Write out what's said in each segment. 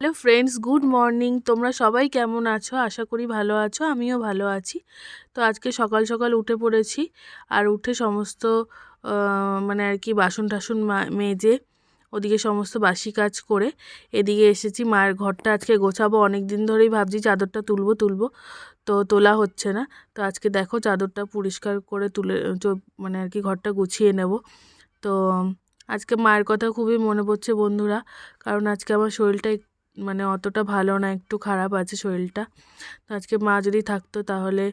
Hello friends, good morning. তোমরা সবাই কেমন আছো? আশা করি ভালো আছো, আমিও ভালো আছি। তো আজকে সকাল সকাল উঠে পড়েছি, আর উঠে সমস্ত মানে আর কি বাসন টাসন মেজে ওদিকে সমস্ত বাসি কাজ করে এদিকে এসেছি। মায়ের ঘরটা আজকে গোছাবো, অনেক দিন ধরেই ভাবছি চাদরটা তুলবো, তো তোলা হচ্ছে না। তো আজকে দেখো চাদরটা পরিষ্কার করে তুলে মানে আর কি ঘরটা গুছিয়ে নেব। তো আজকে মায়ের কথা খুবই মনে পড়ছে বন্ধুরা, কারণ আজকে আমার শরীরটা মানে অতটা ভালো না, একটু খারাপ আছে শরীরটা। তো আজকে মা যদি থাকতো তাহলে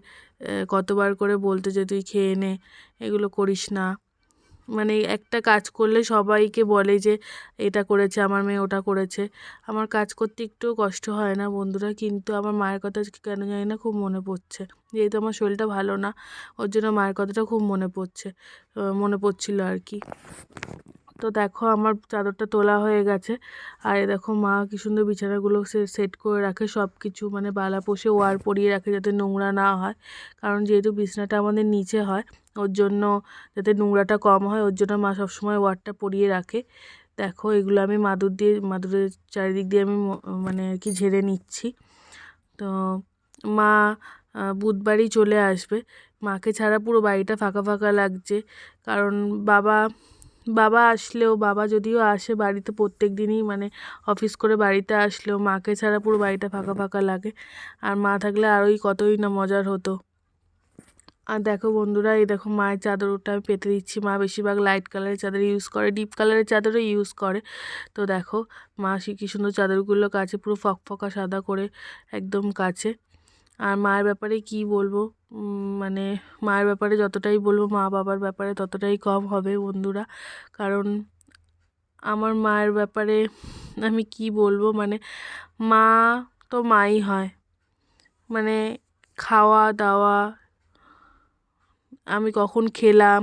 কতবার করে বলতো যে তুই খেয়ে নে, এগুলো করিস না। মানে একটা কাজ করলে সবাইকে বলে যে এটা করেছে আমার মেয়ে, ওটা করেছে। আমার কাজ করতে একটুও কষ্ট হয় না বন্ধুরা, কিন্তু আমার মায়ের কথা আজকে কেন জানি না খুব মনে পড়ছে। যেহেতু আমার শরীরটা ভালো না, ওর জন্য মায়ের কথাটা খুব মনে পড়ছিল আর কি। তো দেখো আমার চাদরটা তোলা হয়ে গেছে, আর দেখো মা কি সুন্দর বিছানাগুলো সেট করে রাখে, সব কিছু মানে বালা পোষে ওয়ার পরিয়ে রাখে যাতে নোংরা না হয়। কারণ যেহেতু বিছানাটা আমাদের নিচে হয়, ওর জন্য যাতে নোংরাটা কম হয়, ওর জন্য মা সবসময় ওয়ারটা পরিয়ে রাখে। দেখো এগুলো আমি মাদুরের চারিদিক দিয়ে আমি মানে আর কি ঝেড়ে নিচ্ছি। তো মা বুধবারই চলে আসবে। মাকে ছাড়া পুরো বাড়িটা ফাঁকা ফাঁকা লাগছে, কারণ বাবা বাবা আসলেও, বাবা যদিও আসে বাড়িতে প্রত্যেক দিনই, মানে অফিস করে বাড়িতে আসলেও মাকে ছাড়া পুরো বাড়িটা ফাঁকা ফাঁকা লাগে। আর মা থাকলে আরোই কতই না মজার হতো। আর দেখো বন্ধুরা, এই দেখো মায়ের চাদরটা আমি পেতে দিচ্ছি। মা বেশিরভাগ লাইট কালারের চাদর ইউজ করে, ডিপ কালারের চাদরও ইউজ করে। তো দেখো মা কি সুন্দর চাদরগুলো কাছে পুরো ফকফকা সাদা করে একদম কাছে। আর মায়ের ব্যাপারে কি বলবো, মানে মায়ের ব্যাপারে যতটাই বলবো মা বাবার ব্যাপারে ততটাই কম হবে বন্ধুরা। কারণ আমার মায়ের ব্যাপারে আমি কি বলবো, মানে মা তো মাই হয়। মানে খাওয়া দাওয়া, আমি কখন খেলাম,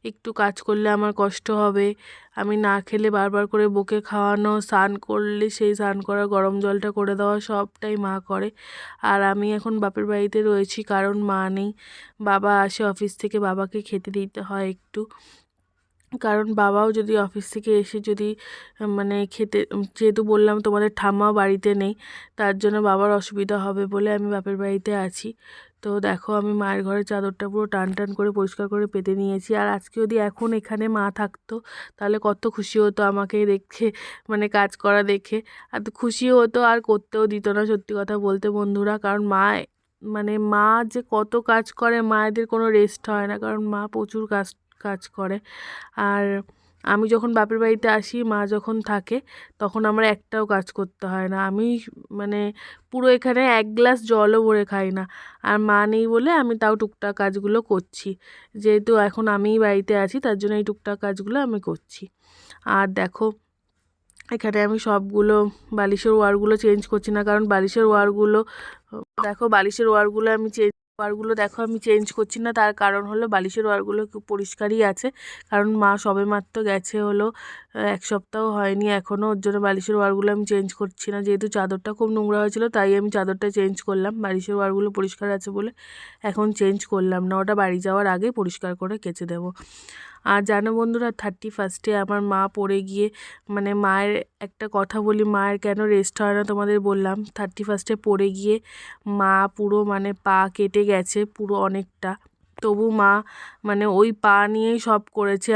একটু কাজ করলে আমার কষ্ট হবে, আমি না খেলে বারবার করে বকে খাওয়ানো, স্নান করলে সেই স্নান করা গরম জলটা করে দেওয়া, সবটাই মা করে। আর আমি এখন বাপের বাড়িতে রয়েছি কারণ মা নেই। বাবা আসে অফিস থেকে, বাবাকে খেতে দিতে হয় একটু। কারণ বাবাও যদি অফিস থেকে এসে যদি মানে খেতে, যেহেতু বললাম তোমাদের ঠাম্মা বাড়িতে নেই, তার জন্য বাবার অসুবিধা হবে বলে আমি বাপের বাড়িতে আছি। তো দেখো আমি মায়ের ঘরের চাদরটা পুরো টান টান করে পরিষ্কার করে পেতে নিয়েছি। আর আজকে যদি এখন এখানে মা থাকতো তাহলে কত খুশি হতো আমাকে দেখে, মানে কাজ করা দেখে। আর তো খুশিও হতো আর করতেও দিত না, সত্যি কথা বলতে বন্ধুরা। কারণ মানে মা যে কত কাজ করে, মায়েদের কোনো রেস্ট হয় না, কারণ মা প্রচুর কাজ কাজ করে। আর আমি যখন বাপের বাড়িতে আসি, মা যখন থাকে, তখন আমার একটাও কাজ করতে হয় না। আমি মানে পুরো এখানে এক গ্লাস জলও ভরে খাই না। আর মা নেই বলে আমি তাও টুকটাক কাজগুলো করছি। যেহেতু এখন আমিই বাড়িতে আছি, তার জন্য এই টুকটাক কাজগুলো আমি করছি। আর দেখো এখানে আমি সবগুলো বালিশের ওয়ারগুলো চেঞ্জ করছি না, কারণ বালিশের ওয়ারগুলো দেখো বালিশের ওয়ারগুলো দেখো আমি চেঞ্জ করছি না। তার কারণ হলো বালিশের ওয়ারগুলো খুব পরিষ্কারই আছে, কারণ মা সবেমাত্র গেছে হলো 1 সপ্তাহ হয়নি এখনও, ওর জন্য বালিশের ওয়ারগুলো আমি চেঞ্জ করছি না। যেহেতু চাদরটা খুব নোংরা হয়েছিল তাই আমি চাদরটা চেঞ্জ করলাম, বালিশের ওয়ারগুলো পরিষ্কার আছে বলে এখন চেঞ্জ করলাম না, ওটা বাড়ি যাওয়ার আগে পরিষ্কার করে কেচে দেবো। আর জানো বন্ধুরা, 31 আমার মা পড়ে গিয়ে, মানে মায়ের একটা কথা বলি, মায়ের কেন রেস্ট হয় না তোমাদের বললাম। 31 পড়ে গিয়ে মা পুরো মানে পা কেটে গেছে পুরো অনেকটা, তবু মা মানে ওই পা নিয়েই সব করেছে।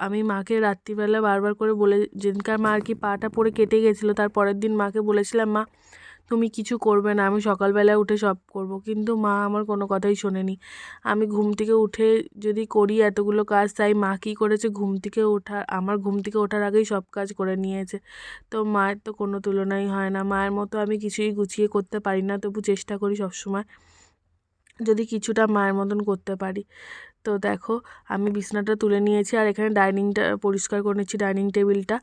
আমি মাকে রাত্রিবেলা বারবার করে বলে, যেদিনকার মা আর কি পাটা পড়ে কেটে গেছিলো, তার পরের দিন মাকে বলেছিলাম, মা তুমি কিছু করবে না, আমি সকালবেলা উঠে সব করব। কিন্তু মা আমার কোনো কথাই শোনেনি। আমি ঘুম থেকে উঠে যদি করি এতগুলো কাজ, তাই মা কী করেছে, আমার ঘুম থেকে ওঠার আগেই সব কাজ করে নিয়েছে। তো মায়ের তো কোনো তুলনাই হয় না, মায়ের মতো আমি কিছুই গুছিয়ে করতে পারি না, তবু চেষ্টা করি সবসময় যদি কিছুটা মায়ের মতন করতে পারি। তো দেখো আমি বিছনাটা তুলে নিয়েছি, আর এখানে ডাইনিংটা পরিষ্কার করে নিচ্ছি, ডাইনিং টেবিলটা।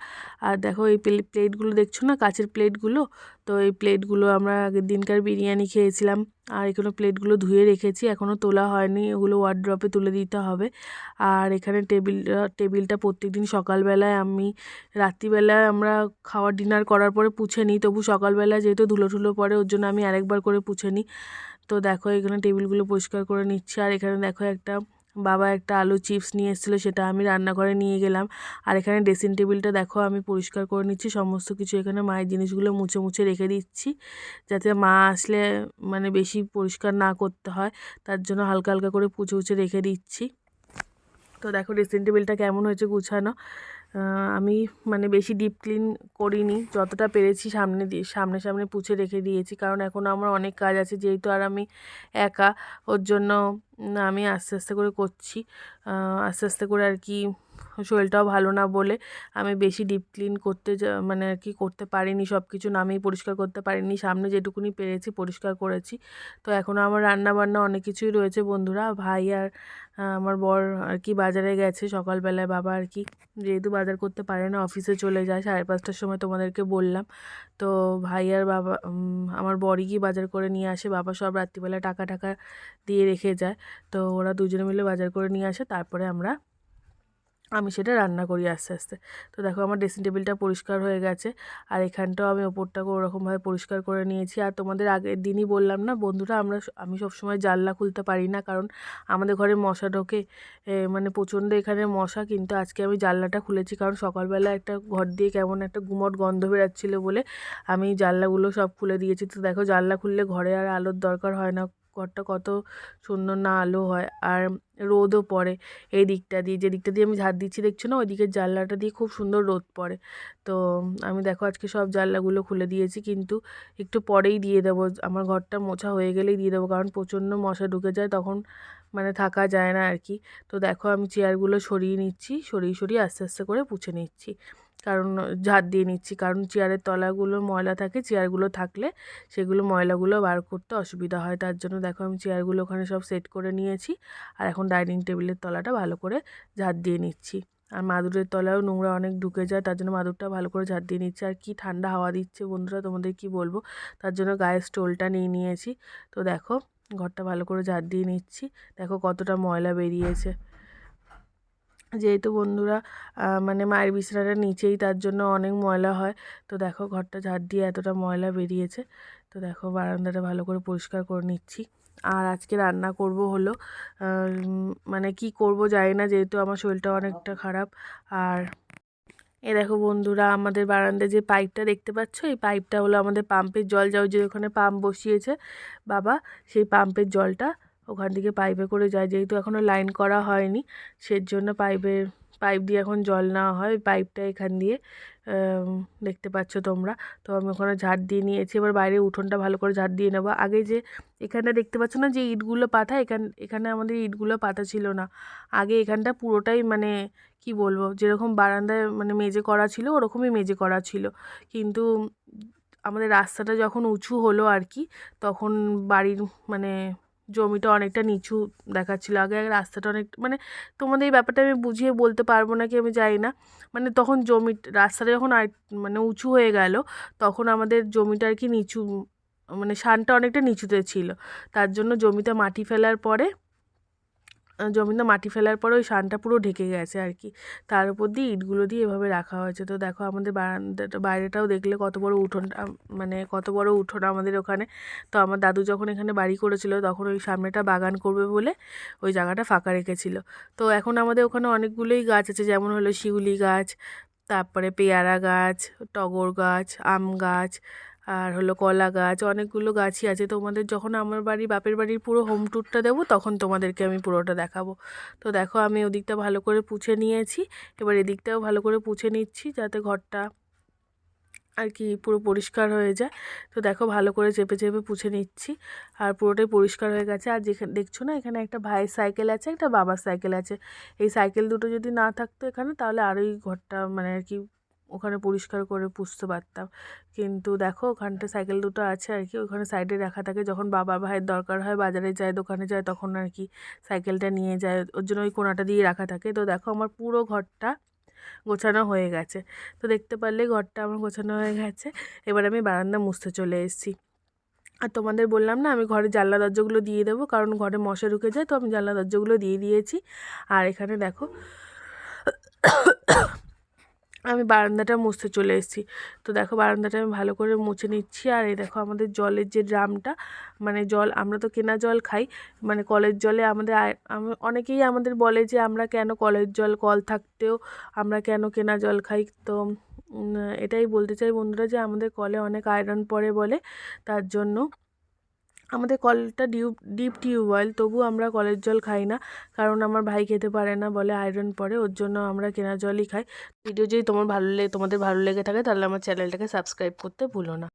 আর দেখো এই প্লেটগুলো দেখছো না, কাচের প্লেটগুলো, তো তো এই প্লেটগুলো আমরা আগের দিনকার বিরিয়ানি খেয়েছিলাম, আর এখানে প্লেটগুলো ধুয়ে রেখেছি, এখনও তোলা হয়নি, ওগুলো ওয়ার্ড্রপে তুলে দিতে হবে। আর এখানে টেবিলটা প্রত্যেকদিন সকালবেলায় আমি, রাত্রিবেলায় আমরা খাওয়ার ডিনার করার পরে পুছে নিই, তবু সকালবেলায় যেহেতু ধুলো টুলো পড়ে ওর জন্য আমি আরেকবার করে পুছে নিই। তো দেখো এখানে টেবিলগুলো পরিষ্কার করে নিচ্ছি। আর এখানে দেখো বাবা একটা আলু চিপস নিয়ে এসেছিলো, সেটা আমি রান্নাঘরে নিয়ে গেলাম। আর এখানে ড্রেসিং টেবিলটা দেখো আমি পরিষ্কার করে নিচ্ছি, সমস্ত কিছু এখানে মায়ের জিনিসগুলো মুছে মুছে রেখে দিচ্ছি, যাতে মা আসলে মানে বেশি পরিষ্কার না করতে হয়, তার জন্য হালকা হালকা করে মুছে রেখে দিচ্ছি। তো দেখো ড্রেসিং টেবিলটা কেমন হয়েছে গুছানো। আমি মানে বেশি ডিপ ক্লিন করিনি, যতটা পেরেছি সামনে সামনে পুছে রেখে দিয়েছি, কারণ এখন আমার অনেক কাজ আছে, যেহেতু আর আমি একা, ওর জন্য আমি আস্তে আস্তে করে করছি। আস্তে আস্তে করে আর কি, শরীরটাও ভালো না বলে আমি বেশি ডিপ ক্লিন মানে আর কি করতে পারিনি, সব কিছু নামিয়ে পরিষ্কার করতে পারিনি, সামনে যেটুকুনি পেরেছি পরিষ্কার করেছি। তো এখনও আমার রান্না বান্না অনেক কিছুই রয়েছে বন্ধুরা। ভাই আর আমার বর আর কি বাজারে গেছে সকালবেলায়, বাবা আর কি যেহেতু বাজার করতে পারে না, অফিসে চলে যায় 5:30টার সময়, তোমাদেরকে বললাম। তো ভাই আর বাবা, আমার বরই কি বাজার করে নিয়ে আসে, বাবা সব রাত্রিবেলা টাকা টাকা দিয়ে রেখে যায়। তো ওরা দুজনে মিলে বাজার করে নিয়ে আসে, তারপরে আমি সেটা রান্না করি আস্তে আস্তে। তো দেখো আমার ড্রেসিং টেবিলটা পরিষ্কার হয়ে গেছে, আর এখানটাও আমি ওপরটাকে ওরকমভাবে পরিষ্কার করে নিয়েছি। আর তোমাদের আগের দিনই বললাম না বন্ধুরা, আমি সবসময় জানলা খুলতে পারি না, কারণ আমাদের ঘরে মশা ঢোকে, মানে প্রচণ্ড এখানে মশা। কিন্তু আজকে আমি জানলাটা খুলেছি, কারণ সকালবেলা একটা ঘর দিয়ে কেমন একটা গুমট গন্ধ বেরাচ্ছিলো বলে আমি জানলাগুলো সব খুলে দিয়েছি। তো দেখো জানলা খুললে ঘরে আর আলোর দরকার হয় না, ঘরটা কত সুন্দর না আলো হয়, আর রোদও পড়ে এই দিকটা দিয়ে, যে দিকটা দিয়ে আমি ঝাড় দিচ্ছি দেখছো না, ওই দিকের জানলাটা দিয়ে খুব সুন্দর রোদ পড়ে। তো আমি দেখো আজকে সব জানলাগুলো খুলে দিয়েছি, কিন্তু একটু পরেই দিয়ে দেবো, আমার ঘরটা মোছা হয়ে গেলেই দিয়ে দেবো, কারণ প্রচণ্ড মশা ঢুকে যায়, তখন মানে থাকা যায় না আর কি। তো দেখো আমি চেয়ারগুলো সরিয়ে নিচ্ছি, সরিয়ে সরিয়ে আস্তে আস্তে করে পুছে নিচ্ছি, কারণ ঝাড় দিয়ে নিচ্ছি, কারণ চেয়ারের তলাগুলো ময়লা থাকে, চেয়ারগুলো থাকলে সেগুলো ময়লাগুলো বার করতে অসুবিধা হয়, তার জন্য দেখো আমি চেয়ারগুলো ওখানে সব সেট করে নিয়েছি। আর এখন ডাইনিং টেবিলের তলাটা ভালো করে ঝাড় দিয়ে নিচ্ছি। আর মাদুরের তলায়ও নোংরা অনেক ঢুকে যায়, তার জন্য মাদুরটা ভালো করে ঝাড় দিয়ে নিচ্ছি। আর কি ঠান্ডা হাওয়া দিচ্ছে বন্ধুরা, তোমাদের কি বলবো, তার জন্য গায়ের স্টোলটা নিয়ে নিয়েছি। তো দেখো ঘরটা ভালো করে ঝাড় দিয়ে নিচ্ছি, দেখো কতটা ময়লা বেরিয়েছে, যেহেতু বন্ধুরা মানে মায়ের বিছানাটা নিচেই, তার জন্য অনেক ময়লা হয়। তো দেখো ঘরটা ঝাড় দিয়ে এতটা ময়লা বেরিয়েছে। তো দেখো বারান্দাটা ভালো করে পরিষ্কার করে নিচ্ছি। আর আজকে রান্না করব হলো মানে কি করব জানি না, যেহেতু আমার শরীরটা অনেকটা খারাপ। আর এ দেখো বন্ধুরা, আমাদের বারান্দায় যে পাইপটা দেখতে পাচ্ছ, এই পাইপটা হলো আমাদের পাম্পের জল, যাও যে ওখানে পাম্প বসিয়েছে বাবা, সেই পাম্পের জলটা ওখান থেকে পাইপে করে যায়, যেহেতু এখনও লাইন করা হয়নি, সেজন্য পাইপ দিয়ে এখন জল নেওয়া হয়, পাইপটা এখান দিয়ে দেখতে পাচ্ছ তোমরা। তো আমি ওখানে ঝাড় দিয়ে নিয়েছি, এবার বাইরের উঠোনটা ভালো করে ঝাড় দিয়ে নেবো। আগে যে এখানটা দেখতে পাচ্ছ না, যে ইটগুলো পাতা, এখানে আমাদের ইটগুলো পাতা ছিল না, আগে এখানটা পুরোটাই মানে কি বলবো, যেরকম বারান্দায় মানে মেঝে করা ছিল ওরকমই মেঝে করা ছিল, কিন্তু আমাদের রাস্তাটা যখন উঁচু হলো আর কি, তখন বাড়ির মানে জমিটা অনেকটা নিচু দেখাচ্ছিলো। আগে রাস্তাটা অনেক মানে, তোমাদের এই ব্যাপারটা আমি বুঝিয়ে বলতে পারবো না কি আমি জানি না, মানে তখন রাস্তাটা যখন আর মানে উঁচু হয়ে গেল, তখন আমাদের জমিটা আর কি নিচু, মানে সানটা অনেকটা নিচুতে ছিল, তার জন্য জমিতে মাটি ফেলার পরে ওই সানটা পুরো ঢেকে গেছে আর কি, তার উপর দিয়ে ইটগুলো দিয়ে এভাবে রাখা হয়েছে। তো দেখো আমাদের বারান্দাটা বাইরেটাও দেখলে কত বড় উঠোনটা, মানে কত বড় উঠোন আমাদের ওখানে। তো আমার দাদু যখন এখানে বাড়ি করেছিল, তখন ওই সামনেটা বাগান করবে বলে ওই জায়গাটা ফাঁকা রেখেছিল। তো এখন আমাদের ওখানে অনেকগুলোই গাছ আছে, যেমন হলো শিউলি গাছ, তারপরে পেয়ারা গাছ, টগর গাছ, আম গাছ, আর হলো কলা গাছ, অনেকগুলো গাছই আছে। তোমাদের যখন আমার বাপের বাড়ির পুরো হোম ট্যুরটা দেবো, তখন তোমাদেরকে আমি পুরোটা দেখাবো। তো দেখো আমি ওদিকটা ভালো করে পুছে নিয়েছি, এবার এদিকটাও ভালো করে পুছে নিচ্ছি, যাতে ঘরটা আর কি পুরো পরিষ্কার হয়ে যায়। তো দেখো ভালো করে চেপে চেপে পুছে নিচ্ছি, আর পুরোটাই পরিষ্কার হয়ে গেছে। আর যেখানে দেখছো না, এখানে একটা ভাইয়ের সাইকেল আছে, একটা বাবার সাইকেল আছে, এই সাইকেল দুটো যদি না থাকতো এখানে, তাহলে আরোই ঘরটা মানে আর কি ওখানে পরিষ্কার করে পুষতে পারতাম। কিন্তু দেখো ওখানটা সাইকেল দুটো আছে আর কি, ওখানে সাইডে রাখা থাকে, যখন বাবা ভাইয়ের দরকার হয়, বাজারে যায়, দোকানে যায়, তখন আর কি সাইকেলটা নিয়ে যায়, ওর জন্য ওই কোণাটা দিয়ে রাখা থাকে। তো দেখো আমার পুরো ঘরটা গোছানো হয়ে গেছে। তো দেখতে পারলে ঘরটা আমার গোছানো হয়ে গেছে। এবার আমি বারান্দা মুছতে চলে এসেছি। আর তোমাদের বললাম না আমি ঘরের জানলা দরজাগুলো দিয়ে দেবো, কারণ ঘরে মশা ঢুকে যায়, তো আমি জানলা দরজাগুলো দিয়ে দিয়েছি। আর এখানে দেখো আমি বারান্দাটা মুছতে চলে এসেছি। তো দেখো বারান্দাটা আমি ভালো করে মুছে নিচ্ছি। আর এই দেখো আমাদের জলের যে ড্রামটা, মানে জল আমরা তো কেনা জল খাই, মানে কলের জলে আমাদের অনেকেই আমাদের বলে যে আমরা কেন কলের জল, কল থাকতেও আমরা কেন কেনা জল খাই। তো এটাই বলতে চাই বন্ধুরা যে আমাদের কলে অনেক আয়রন পড়ে বলে, তার জন্য আমাদের কলটা ডিপ টিউবওয়েল, তবু আমরা কলের জল খাই না, কারণ আমার ভাই খেতে পারে না, বলে আয়রন পড়ে, ওর জন্য আমরা কেনা জলই খাই। ভিডিও যদি তোমাদের ভালো লেগে থাকে তাহলে আমার চ্যানেলটাকে সাবস্ক্রাইব করতে ভুলো না।